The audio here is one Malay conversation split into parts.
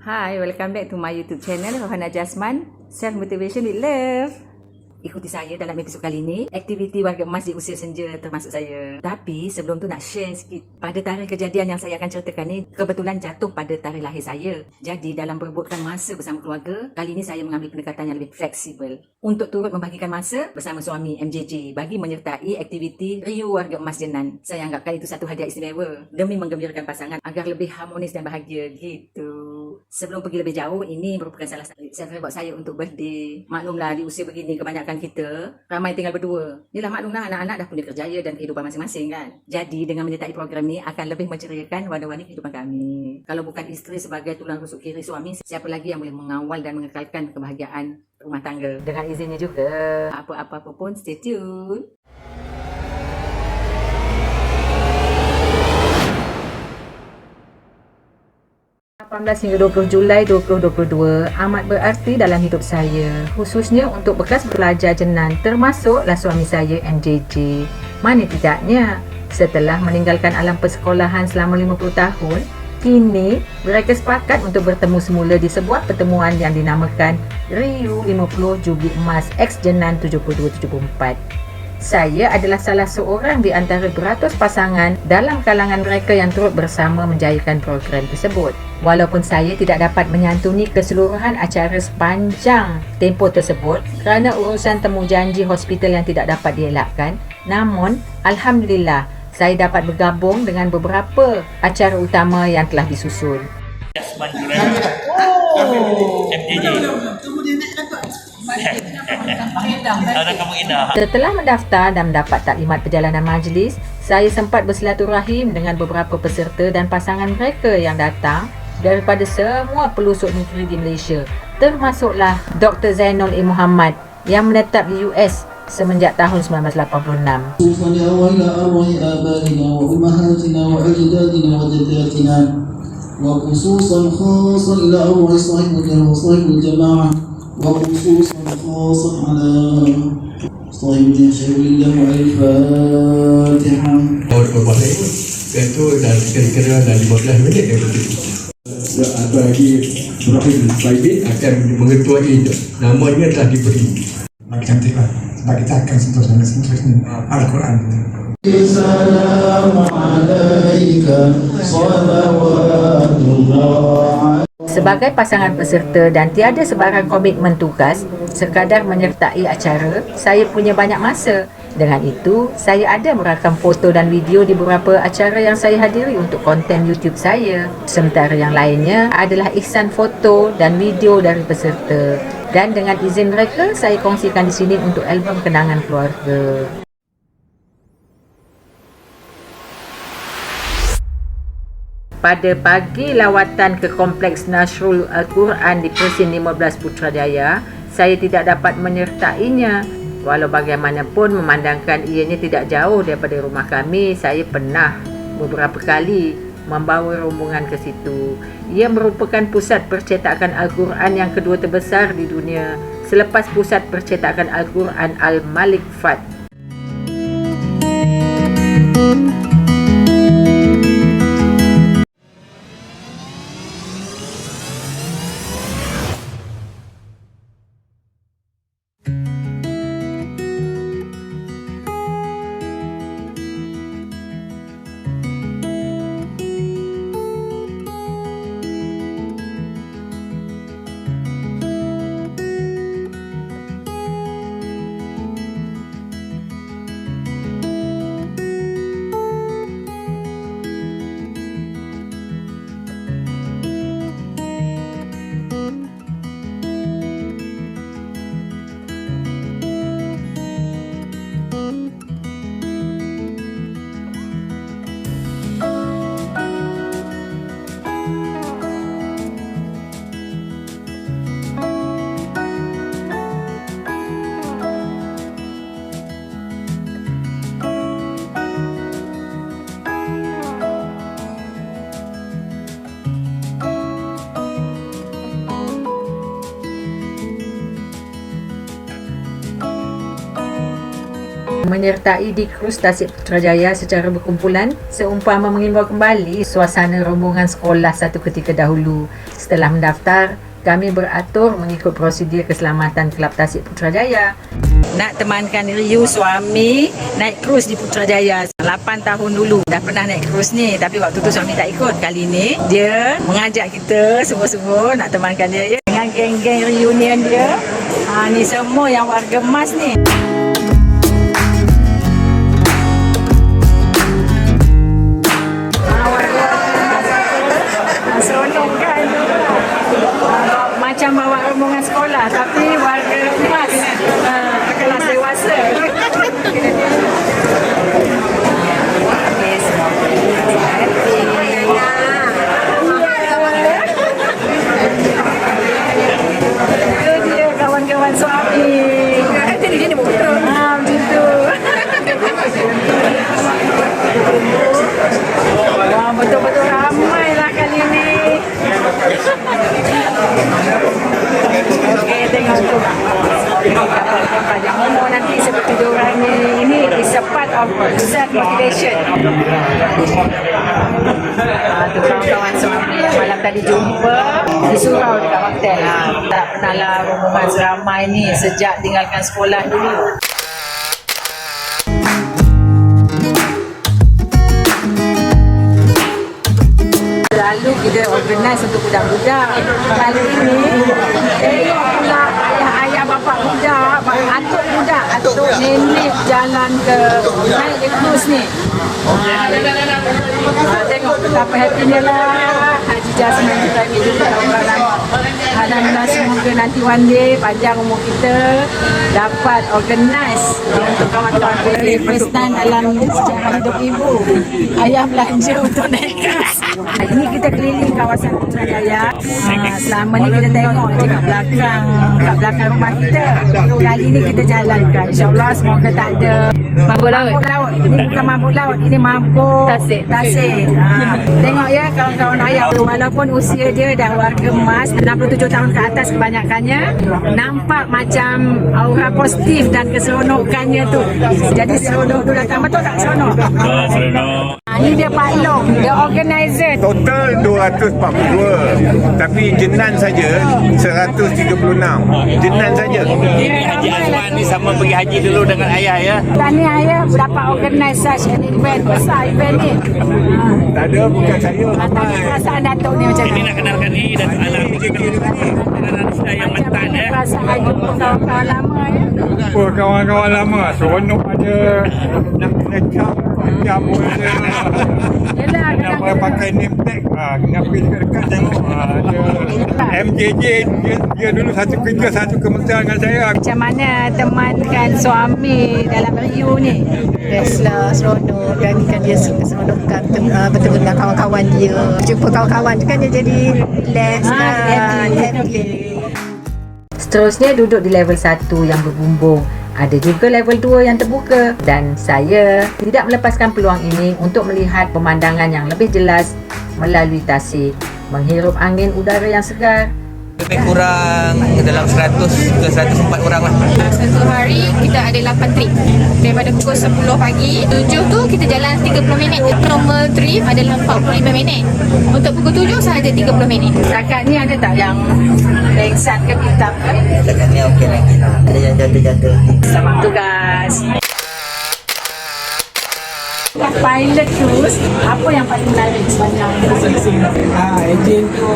Hi, welcome back to my YouTube channel Rohana Jasman, Self Motivation with Love. Ikuti saya dalam episod kali ini, aktiviti warga emas di usia senja termasuk saya. Tapi sebelum tu nak share sikit. Pada tarikh kejadian yang saya akan ceritakan ni, kebetulan jatuh pada tarikh lahir saya. Jadi dalam berebutkan masa bersama keluarga, kali ini saya mengambil pendekatan yang lebih fleksibel untuk turut membagikan masa bersama suami MJJ bagi menyertai aktiviti Riu Warga Emas Jenan. Saya anggapkan itu satu hadiah istimewa demi menggembirakan pasangan agar lebih harmonis dan bahagia gitu. Sebelum pergi lebih jauh, ini merupakan salah satu surprise buat saya untuk birthday. Maklumlah di usia begini kebanyakan kita ramai tinggal berdua. Yelah maklumlah anak-anak dah punya kerjaya dan kehidupan masing-masing kan. Jadi dengan menyertai program ni akan lebih menceriakan warna-warni kehidupan kami. Kalau bukan isteri sebagai tulang rusuk kiri suami, siapa lagi yang boleh mengawal dan mengekalkan kebahagiaan rumah tangga? Dengan izinnya juga. Apa-apa pun stay tune. 18 hingga 20 Julai 2022 amat berarti dalam hidup saya, khususnya untuk bekas pelajar Jenan termasuklah suami saya MJJ. Mana tidaknya, setelah meninggalkan alam persekolahan selama 50 tahun, kini mereka sepakat untuk bertemu semula di sebuah pertemuan yang dinamakan Riu 50 Jubli Emas X Jenan 72-74. Saya adalah salah seorang di antara beratus pasangan dalam kalangan mereka yang turut bersama menjayakan program tersebut. Walaupun saya tidak dapat menyantuni keseluruhan acara sepanjang tempoh tersebut kerana urusan temu janji hospital yang tidak dapat dielakkan, namun Alhamdulillah saya dapat bergabung dengan beberapa acara utama yang telah disusun. Jasman MJJ. Setelah mendaftar dan mendapat taklimat perjalanan majlis, saya sempat bersilaturahim dengan beberapa peserta dan pasangan mereka yang datang daripada semua pelosok negeri di Malaysia, termasuklah Dr. Zainul A. Muhammad yang menetap di US semenjak tahun 1986. وخصوصا خاصا إلى أرواح صاحبنا وصاحب الجماعة وخصوصا خاصا على صاحبنا شهر الله الفاتحة. Itu dah kira-kira dah 15 minit dia begitu. Atau lagi Ibrahim Saibin akan mengetuai namanya telah diberi. Makin cantik lah. Sebab kita akan sentuh Al-Quran. Sebagai pasangan peserta dan tiada sebarang komitmen tugas, sekadar menyertai acara, saya punya banyak masa. Dengan itu, saya ada merakam foto dan video di beberapa acara yang saya hadiri untuk konten YouTube saya. Sementara yang lainnya adalah ihsan foto dan video dari peserta. Dan dengan izin mereka, saya kongsikan di sini untuk album kenangan keluarga. Pada pagi lawatan ke Kompleks Nasrul Al-Quran di Persin 15 Putrajaya, saya tidak dapat menyertainya. Walau bagaimanapun memandangkan ianya tidak jauh daripada rumah kami, saya pernah beberapa kali membawa rombongan ke situ. Ia merupakan pusat percetakan Al-Quran yang kedua terbesar di dunia selepas pusat percetakan Al-Quran Al-Malik Fad. menyertai di krus Tasik Putrajaya secara berkumpulan seumpama mengimbau kembali suasana rombongan sekolah satu ketika dahulu. Setelah mendaftar, kami beratur mengikut prosedur keselamatan Kelab Tasik Putrajaya. Nak temankan Riu suami naik krus di Putrajaya 8 tahun dulu. Dah pernah naik krus ni, tapi waktu tu suami tak ikut. Kali ni dia mengajak kita semua-semua nak temankan dia, ya. Dengan geng-geng reunion dia. Ni semua yang warga emas ni. Seronok kan? Macam bawa rombongan sekolah, tapi warga emas kelas dewasa. Itu dia kawan-kawan suami. Jadi dia betul. Macam tu. Wah, betul-betul ramai lah kali ni. Okey, tengok tu. Yang umur nanti seperti diorang ni. Ini is a part of self-motivation. Tu kawan-kawan suami yang malam tadi jumpa di surau dekat hotel. Tak pernah lah rombongan seramai ni sejak tinggalkan sekolah dulu. Lalu kita organize untuk budak-budak. Kali ini tengok pula ayah-ayah bapa budak, atuk budak, atuk nenek jalan ke naik di cruise ni. Tengok betapa happy-nya lah Haji Jasman kita ni juga orang-orang. Alhamdulillah, semoga nanti one day panjang umur kita dapat organize untuk kawan-kawan kita. First time dalam sejarah hidup ibu, ayah belanja untuk naik kelas. Ini kita keliling kawasan Putrajaya. Selama ni kita tengok je kat belakang rumah kita. Kali ni kita jalankan. InsyaAllah semoga tak ada mabuk laut. Ini bukan mabuk laut, ini mabuk tasik. Tengok ya kawan-kawan ayah, walaupun usia dia dah warga emas 67 tahun ke atas kebanyakannya, nampak macam aura positif dan keseronokannya tu. Jadi seronok tu datang, betul tak seronok? Ini dia Pak Long, dia organizer. Total 242, tapi jenan saja 136. Jenan saja. Haji Azman ni sama pergi haji dulu dengan ayah ya. Tahniah ayah dapat organize such an event, besar event ni. Tak ada, bukan saya. Tapi perasaan Datuk ni macam Ini mana? nak kenalkan diri dan alam kenalan sudah yang mantan ya. Perasaan jumpa kawan-kawan lama ya. Jumpa kawan-kawan lama, seronok ada. Nak kena jam boleh. Yelah, Nak boleh pakai name tag. Kena pergi dekat-dekat tengok. Dia MJJ, dia dulu satu kerja, satu kementerian dengan saya. macam mana temankan suami dalam Riu ni? Best lah, seronok kan dia seronokkan bertemu dengan kawan-kawan dia. Jumpa kawan-kawan tu kan dia jadi relax happy. Seterusnya duduk di level 1 yang berbumbung. Ada juga level 2 yang terbuka. Dan saya tidak melepaskan peluang ini untuk melihat pemandangan yang lebih jelas melalui tasik, menghirup angin udara yang segar. Lebih kurang dalam 100 ke 104 orang lah. Satu hari kita ada 8 trip. Daripada pukul 10 pagi, 7 tu kita jalan 30 minit. Normal trip adalah 45 minit. Untuk pukul 7 sahaja 30 minit. Setakat ni ada tak yang pengsan ke bintang ke? Setakat ni okey lagi lah. Ada yang jatuh-jatuh. Selamat tugas. Pilot cruise, apa yang paling menarik sepanjang enjin tu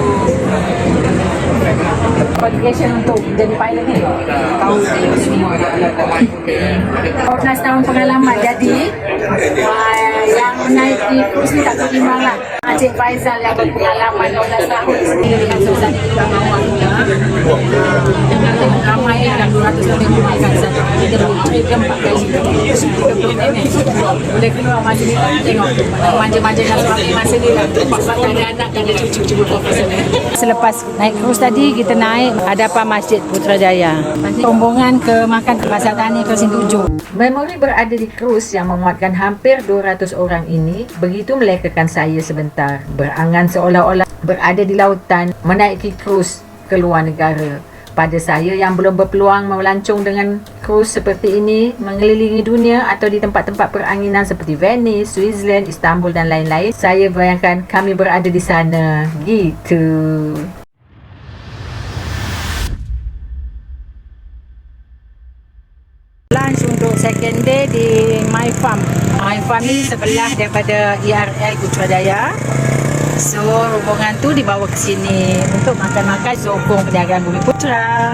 qualification untuk jadi pilot ni? Tahu semua 14 tahun pengalaman, jadi yang menaiki cruise ni tak tertimbang lah. Encik Faizal yang berpengalaman 12 tahun dengan suasana di Bawah Mula. Tengok ramai dalam 200 lebih rumah kat sana. Kita boleh trip ke 4 kali 30 minit. Boleh keluar masa ni tengok manja-manja dengan suami masa ni lah. Sebab tak ada anak dan ada cucu-cucu profesional. Selepas naik cruise tadi, kita naik hadapan Masjid Putrajaya. Rombongan ke makan ke Pasar Tani ke Sintuju. Memori berada di cruise yang memuatkan hampir 200 orang ini begitu melekakan saya sebentar. Berangan seolah-olah berada di lautan menaiki cruise ke luar negara. Pada saya yang belum berpeluang melancong dengan cruise seperti ini, mengelilingi dunia atau di tempat-tempat peranginan seperti Venice, Switzerland, Istanbul dan lain-lain, saya bayangkan kami berada di sana. Gitu. second day di My Farm. My Farm ni sebelah daripada ERL Putrajaya. So rombongan tu dibawa ke sini untuk makan-makan sokong perniagaan Bumi Putra.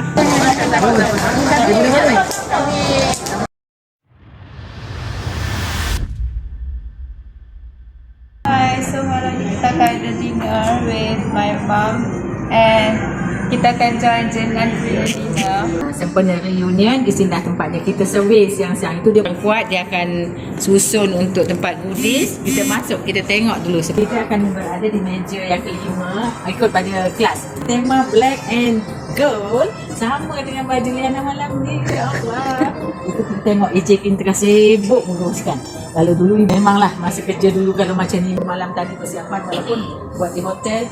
Hi, so malam ni kita akan ada dinner with my mom and kita akan join Jenan free dinner. Sempena reunion, di sini tempatnya kita servis yang siang itu dia kuat, dia akan susun untuk tempat goodies. Kita masuk, kita tengok dulu. So, kita akan berada di meja yang kelima ikut pada kelas. Tema black and gold sama dengan baju Liana malam ni. Ya Allah. Kita tengok AJK tengah sibuk menguruskan. Kalau dulu memanglah masa kerja dulu kalau macam ni malam tadi persiapan walaupun buat di hotel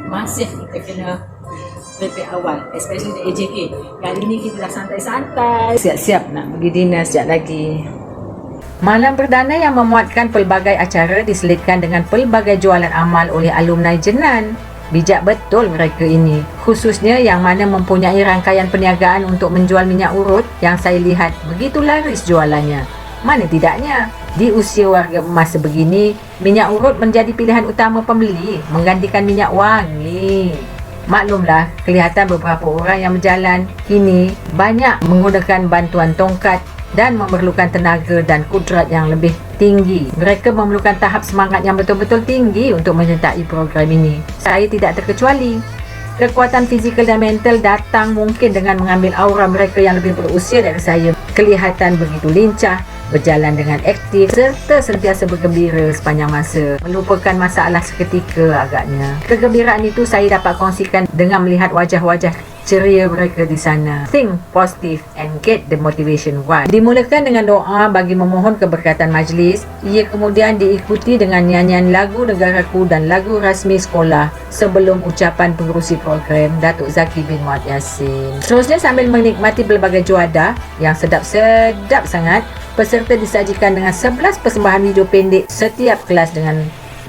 masih kita kena prepare awal, especially di AJK. Kali ni kita dah santai-santai, siap-siap nak pergi dinner sekejap lagi. Malam perdana yang memuatkan pelbagai acara diselitkan dengan pelbagai jualan amal oleh alumni Jenan. Bijak betul mereka ini, khususnya yang mana mempunyai rangkaian perniagaan untuk menjual minyak urut yang saya lihat begitu laris jualannya. Mana tidaknya, di usia warga emas sebegini, minyak urut menjadi pilihan utama pembeli menggantikan minyak wangi. Maklumlah, kelihatan beberapa orang yang berjalan kini banyak menggunakan bantuan tongkat dan memerlukan tenaga dan kudrat yang lebih tinggi. Mereka memerlukan tahap semangat yang betul-betul tinggi untuk menyertai program ini. Saya tidak terkecuali. Kekuatan fizikal dan mental datang mungkin dengan mengambil aura mereka yang lebih berusia dari saya. Kelihatan begitu lincah, berjalan dengan aktif serta sentiasa bergembira sepanjang masa, melupakan masalah seketika agaknya. Kegembiraan itu saya dapat kongsikan dengan melihat wajah-wajah ceria mereka di sana. Think positive and get the motivation one. Dimulakan dengan doa bagi memohon keberkatan majlis. Ia kemudian diikuti dengan nyanyian lagu negaraku dan lagu rasmi sekolah sebelum ucapan pengerusi program Datuk Zaki bin Muhammad Yassin. Seterusnya sambil menikmati pelbagai juadah yang sedap-sedap sangat, peserta disajikan dengan 11 persembahan video pendek setiap kelas dengan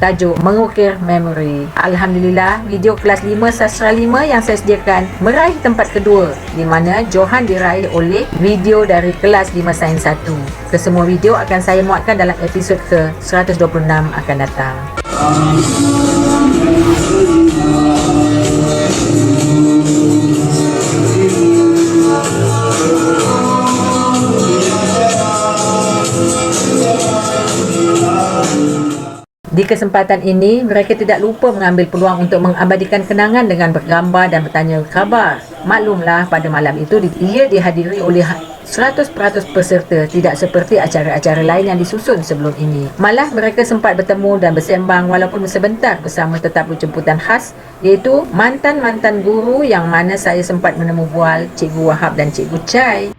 tajuk Mengukir Memori. Alhamdulillah, video kelas 5 sastra 5 yang saya sediakan meraih tempat kedua, di mana Johan diraih oleh video dari kelas 5 sains 1. Kesemua video akan saya muatkan dalam episod ke 126 akan datang. Di kesempatan ini, mereka tidak lupa mengambil peluang untuk mengabadikan kenangan dengan bergambar dan bertanya khabar. Maklumlah, pada malam itu ia dihadiri oleh 100% peserta, tidak seperti acara-acara lain yang disusun sebelum ini. Malah mereka sempat bertemu dan bersembang walaupun sebentar bersama tetamu jemputan khas, iaitu mantan-mantan guru yang mana saya sempat menemu bual, Cikgu Wahab dan Cikgu Chai.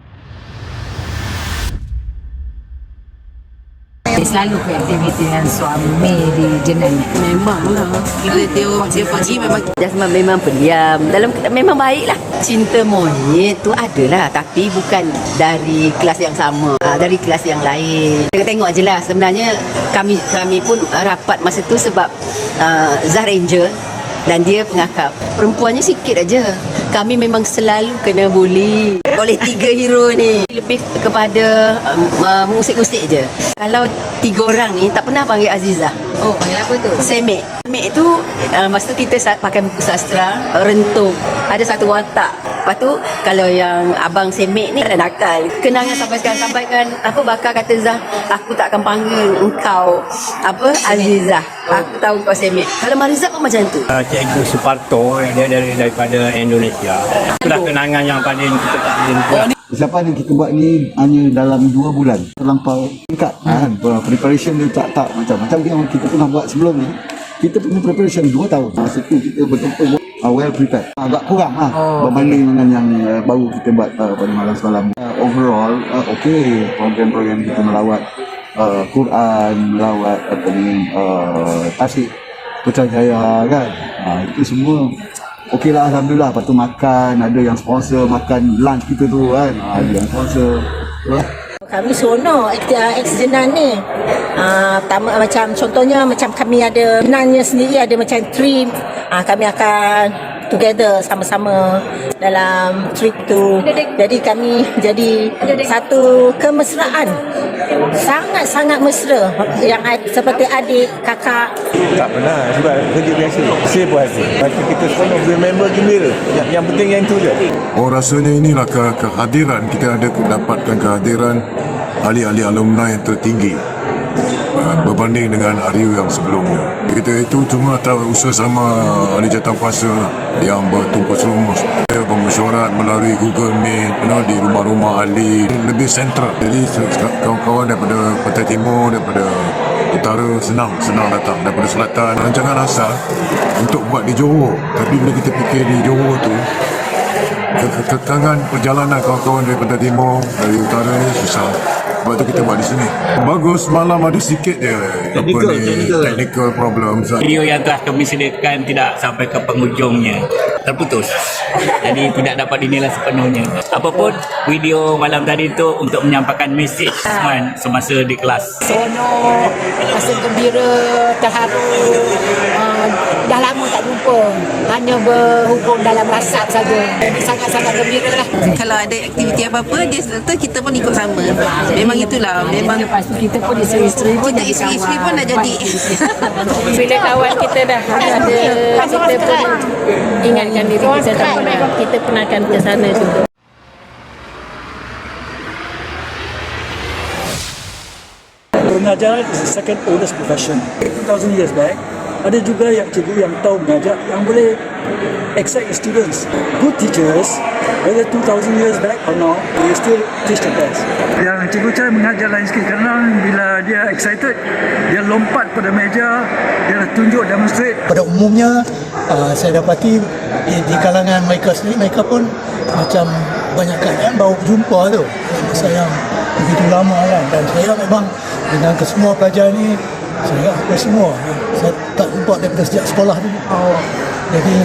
Selalu ke aktiviti dengan suami di Jenan. Memanglah. Kita tengok dia pagi memang Jasman memang pendiam. Dalam memang baiklah. Cinta monyet tu adalah, tapi bukan dari kelas yang sama, dari kelas yang lain. Tengok je lah. Sebenarnya kami pun rapat masa tu sebab Zah Ranger dan dia pengakap. Perempuannya sikit aja. Kami memang selalu kena bully oleh 3 hero ni. Lebih kepada musik-musik je. Kalau 3 orang ni tak pernah panggil Azizah. Oh, panggil apa tu? Semek. Semek tu masa tu kita pakai buku sastra, rentung. Ada satu watak. Lepas tu kalau yang abang Semek ni ada nakal. Kenangan sampai sekarang, sampai kan Bakar kata Zah, aku tak akan panggil engkau Azizah. Aku tahu kau Semek. Kalau Marizah pun macam tu. Cikgu Suparto, dia daripada Indonesia. Itulah kenangan yang paling kita tak boleh lupa. Persiapan yang kita buat ni hanya dalam 2 bulan. Terlampau singkat kan. Preparation dia tak macam yang kita pernah buat sebelum ni. Kita punya preparation 2 tahun. Masa tu kita betul-betul well prepared. Agak kurang berbanding dengan yang baru kita buat pada malam semalam. Overall, okey, program-program kita melawat Quran, melawat Tasik Putrajaya kan. Itu semua okeylah, alhamdulillah. Lepas tu makan, ada yang sponsor makan lunch kita tu kan. Ada yang sponsor. Kami seronok ex-Jenan ni. Pertama macam contohnya macam kami ada Jenannya sendiri ada macam trip. Kami akan together sama-sama dalam trip tu. Jadi kami jadi satu kemesraan. Sangat-sangat mesra yang seperti adik, kakak. Tak pernah sebab kerja biasa. Saya puas hati. Maka kita semua member gembira. Yang penting yang itu je. Oh, rasanya inilah kehadiran, kita ada dapatkan kehadiran ahli-ahli alumni yang tertinggi berbanding dengan hari yang sebelumnya. Kita itu cuma tahu usaha sama ahli jawatankuasa yang bertumpus rumus. Saya bermesyuarat melalui Google Meet, di rumah-rumah ahli, lebih sentral. Jadi kawan-kawan daripada Pantai Timur, daripada utara senang datang, daripada selatan. Jangan asal untuk buat di Johor, tapi bila kita fikir di Johor tu, kekangan perjalanan kawan-kawan dari Pantai Timur, dari utara ni susah. Sebab tu kita buat di sini. Bagus, malam ada sikit je technical problem. Video yang telah kami sediakan tidak sampai ke penghujungnya, terputus. Jadi tidak dapat dinilai sepenuhnya. Apapun video malam tadi itu untuk menyampaikan mesej semasa di kelas. Seronok, rasa gembira, terharu. Dah lama tak jumpa, hanya berhubung dalam WhatsApp saja. Sangat-sangat gembira lah. Kalau ada aktiviti apa-apa, dia serta kita pun ikut sama. Memang itulah, memang Lepas tu kita pun isteri-isteri pun kita isteri-isteri pun dah jadi. Bila kawan kita dah ada, kita pun ingatkan diri kita tak pernah. Kita pun akan ke sana juga. Mengajar is the second oldest profession. 2,000 years back, ada juga yang cikgu yang tahu mengajar, yang boleh excite the students. Good teachers, whether 2,000 years back or now, they still teach the best. Yang cikgu Chai mengajar lain sikit kerana bila dia excited, dia lompat pada meja, dia tunjuk, demonstrate. Pada umumnya, saya dapati di kalangan mereka sendiri, mereka pun macam banyak kan baru jumpa tu. Masa yang begitu lama kan. Dan saya memang dengan kesemua pelajar ni, saya apa semua. Saya tak jumpa daripada sejak sekolah tu. Jadi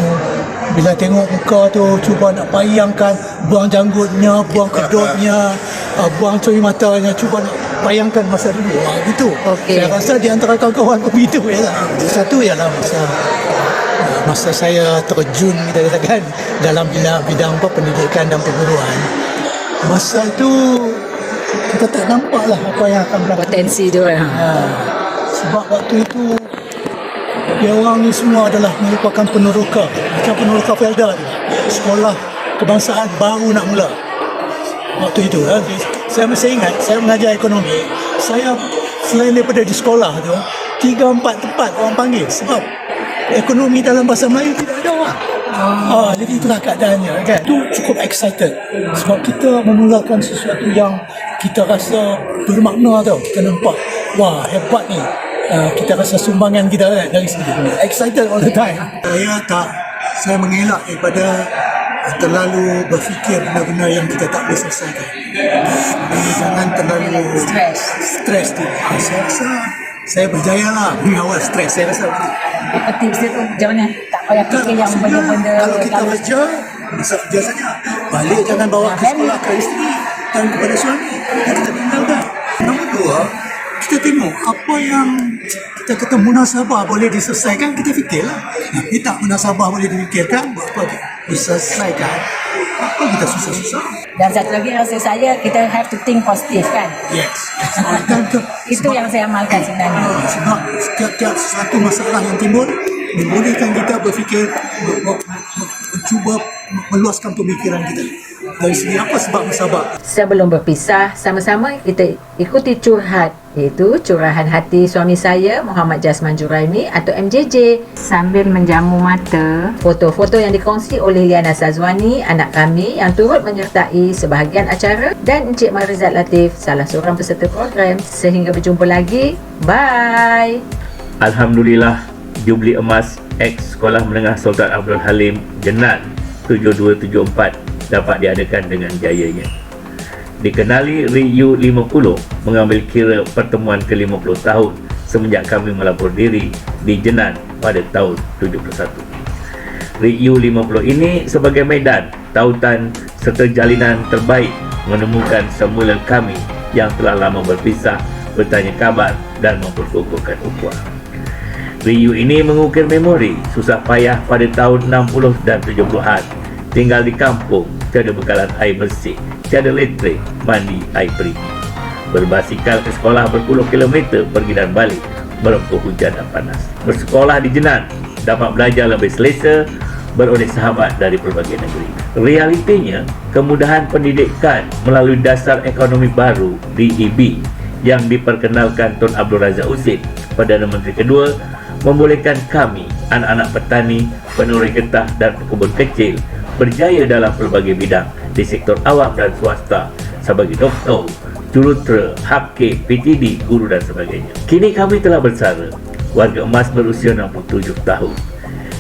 bila tengok muka tu, cuba nak bayangkan buang janggutnya, buang kedutnya, buang curi matanya, cuba nak bayangkan masa dulu. Gitu. Saya rasa di antara kawan-kawan begitu ya. Satu ialah masa saya terjun, kita katakan, dalam bidang pendidikan dan perguruan. Masa itu kita tak nampaklah apa yang akan berlaku. Potensi dia orang. Sebab waktu itu dia orang ni semua adalah merupakan peneroka, macam peneroka Felda ni. Sekolah kebangsaan baru nak mula waktu itu. Saya masih ingat, saya mengajar ekonomi. Saya selain daripada di sekolah tu, 3-4 tempat orang panggil sebab ekonomi dalam bahasa Melayu tidak ada orang. Jadi itulah keadaannya kan. Itu cukup excited sebab kita memulakan sesuatu yang kita rasa bermakna tau. Kita nampak, wah hebat ni. Kita rasa sumbangan kita kan dari sini. Excited all the time. Saya mengelak daripada terlalu berfikir benda-benda yang kita tak boleh selesaikan. Jangan terlalu stres tu. Saya rasa saya berjaya lah mengawal stres. Saya rasa Tips dia tu macam mana? Tak payah fikir yang benda-benda. Kalau kita kerja, masa kerja saja. Balik jangan bawa ke sekolah ke isteri dan kepada suami. Kita tinggalkan. Nombor dua, kita tengok apa yang kita kata munasabah boleh diselesaikan, kita fikirlah. Ini tak munasabah boleh difikirkan, buat apa diselesaikan? Apa kita susah-susah? Dan satu lagi rasa saya, kita have to think positif kan? Yes. Itu yang saya amalkan sebenarnya. Sebab setiap satu masalah yang timbul membolehkan kita berfikir, mencuba meluaskan pemikiran kita. Dari segi apa sebab musabak? Sebelum berpisah, sama-sama kita ikuti curhat, iaitu curahan hati suami saya, Muhammad Jasman Juraimi atau MJJ. Sambil menjamu mata, foto-foto yang dikongsi oleh Liana Sazwani, anak kami yang turut menyertai sebahagian acara, dan Encik Marizat Latif, salah seorang peserta program. Sehingga berjumpa lagi. Bye. Alhamdulillah, Jubli Emas Ex Sekolah Menengah Sultan Abdul Halim Jenat 7274 dapat diadakan dengan jayanya. Dikenali RIU 50 mengambil kira pertemuan ke-50 tahun semenjak kami melapor diri di Jenan pada tahun 71. RIU 50 ini sebagai medan tautan serta jalinan terbaik menemukan semula kami yang telah lama berpisah, bertanya kabar dan memperkukuhkan ukhuwah. Riu ini mengukir memori susah payah pada tahun 60 dan 70-an. Tinggal di kampung, tiada bekalan air bersih, tiada elektrik, mandi air perigi. Berbasikal ke sekolah berpuluh kilometer pergi dan balik, merempuh hujan dan panas. Bersekolah di Jenan, dapat belajar lebih selesa, beroleh sahabat dari berbagai negeri. Realitinya, kemudahan pendidikan melalui dasar ekonomi baru DEB yang diperkenalkan Tun Abdul Razak Husin, Perdana Menteri kedua, membolehkan kami, anak-anak petani, penuri getah dan pekebun kecil berjaya dalam pelbagai bidang di sektor awam dan swasta sebagai doktor, jurutera, hakim, PTD, guru dan sebagainya. Kini kami telah bersara, warga emas berusia 67 tahun.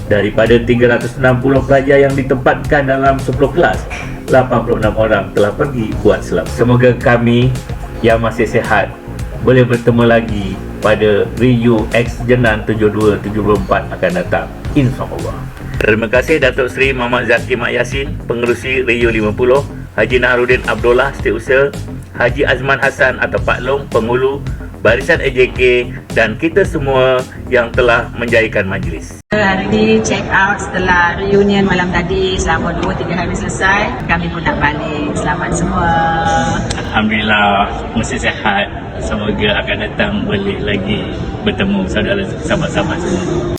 Daripada 360 pelajar yang ditempatkan dalam 10 kelas, 86 orang telah pergi buat selamat. Semoga kami yang masih sihat boleh bertemu lagi pada Riu X Jenan 72-74 akan datang, insyaAllah. Terima kasih Datuk Seri Muhammad Zaki Mak Yasin, Pengerusi Riu 50, Haji Naharudin Abdullah, Setiausaha, Haji Azman Hassan atau Pak Long, Pengulu, Barisan AJK dan kita semua yang telah menjayakan majlis. Hari ini check out setelah reunion malam tadi, selama 2-3 hari selesai, kami pun nak balik. Selamat semua. Alhamdulillah masih sihat. Semoga akan datang balik lagi bertemu saudara sahabat-sahabat semua.